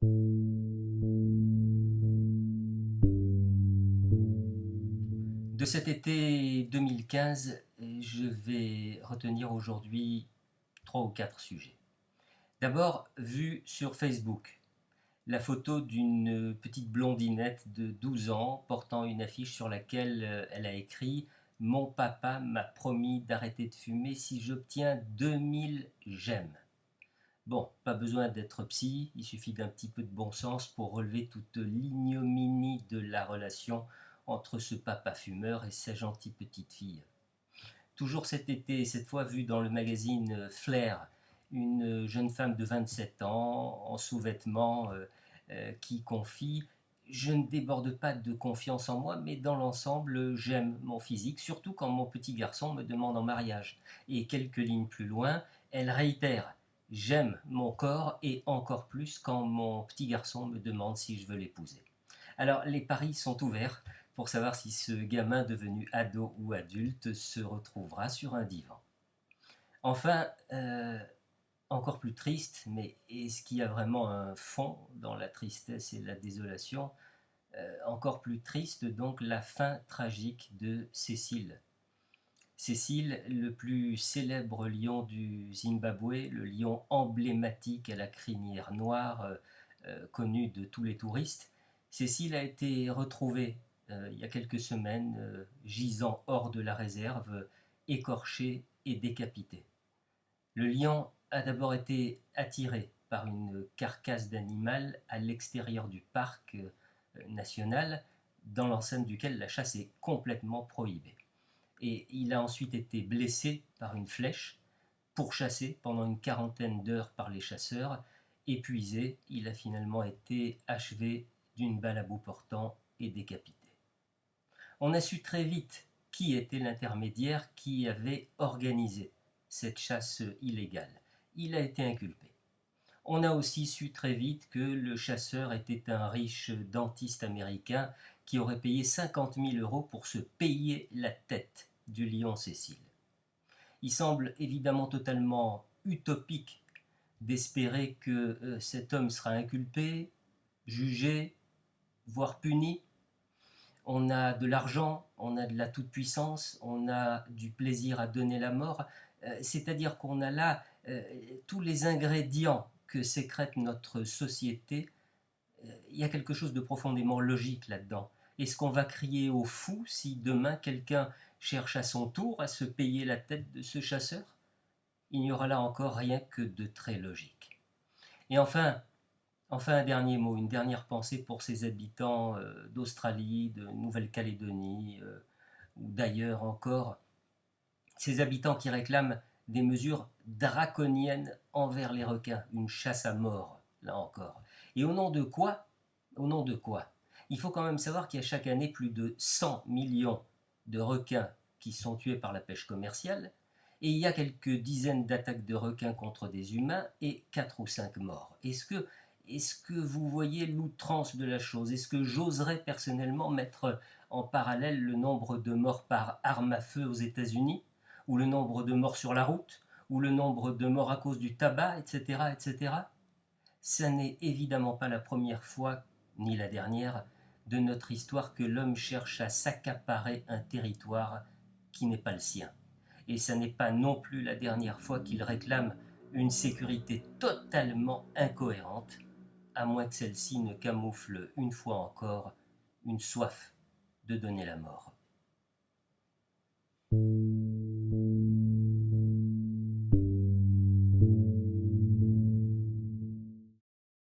De cet été 2015, je vais retenir aujourd'hui 3 ou 4 sujets. D'abord, vu sur Facebook, la photo d'une petite blondinette de 12 ans portant une affiche sur laquelle elle a écrit Mon papa m'a promis d'arrêter de fumer si j'obtiens 2000 j'aime. Bon, pas besoin d'être psy, il suffit d'un petit peu de bon sens pour relever toute l'ignominie de la relation entre ce papa fumeur et sa gentille petite fille. Toujours cet été, cette fois vue dans le magazine Flair, une jeune femme de 27 ans, en sous-vêtements, qui confie Je ne déborde pas de confiance en moi, mais dans l'ensemble, j'aime mon physique, surtout quand mon petit garçon me demande en mariage. Et quelques lignes plus loin, elle réitère J'aime mon corps et encore plus quand mon petit garçon me demande si je veux l'épouser. Alors, les paris sont ouverts pour savoir si ce gamin devenu ado ou adulte se retrouvera sur un divan. Enfin, encore plus triste, mais est-ce qu'il y a vraiment un fond dans la tristesse et la désolation? Encore plus triste, donc, la fin tragique de Cécile. Cécile, le plus célèbre lion du Zimbabwe, le lion emblématique à la crinière noire, connu de tous les touristes. Cécile a été retrouvée il y a quelques semaines, gisant hors de la réserve, écorchée et décapitée. Le lion a d'abord été attiré par une carcasse d'animal à l'extérieur du parc national, dans l'enceinte duquel la chasse est complètement prohibée. Et il a ensuite été blessé par une flèche, pourchassé pendant une quarantaine d'heures par les chasseurs. Épuisé, il a finalement été achevé d'une balle à bout portant et décapité. On a su très vite qui était l'intermédiaire qui avait organisé cette chasse illégale. Il a été inculpé. On a aussi su très vite que le chasseur était un riche dentiste américain qui aurait payé 50 000 euros pour se payer la tête du lion Cécile. Il semble évidemment totalement utopique d'espérer que cet homme sera inculpé, jugé, voire puni. On a de l'argent, on a de la toute-puissance, on a du plaisir à donner la mort, c'est-à-dire qu'on a là tous les ingrédients que sécrète notre société. Il y a quelque chose de profondément logique là-dedans. Est-ce qu'on va crier au fou si demain quelqu'un cherche à son tour à se payer la tête de ce chasseur? Il n'y aura là encore rien que de très logique. Et enfin un dernier mot, une dernière pensée pour ces habitants d'Australie, de Nouvelle-Calédonie ou d'ailleurs encore, ces habitants qui réclament des mesures draconiennes envers les requins, une chasse à mort, là encore. Et au nom de quoi? Au nom de quoi? Il faut quand même savoir qu'il y a chaque année plus de 100 millions de requins qui sont tués par la pêche commerciale, et il y a quelques dizaines d'attaques de requins contre des humains et 4 ou 5 morts. Est-ce que vous voyez l'outrance de la chose? Est-ce que j'oserais personnellement mettre en parallèle le nombre de morts par arme à feu aux États-Unis, ou le nombre de morts sur la route, ou le nombre de morts à cause du tabac, etc., etc.? Ça n'est évidemment pas la première fois, ni la dernière, de notre histoire que l'homme cherche à s'accaparer un territoire qui n'est pas le sien. Et ça n'est pas non plus la dernière fois qu'il réclame une sécurité totalement incohérente, à moins que celle-ci ne camoufle une fois encore une soif de donner la mort.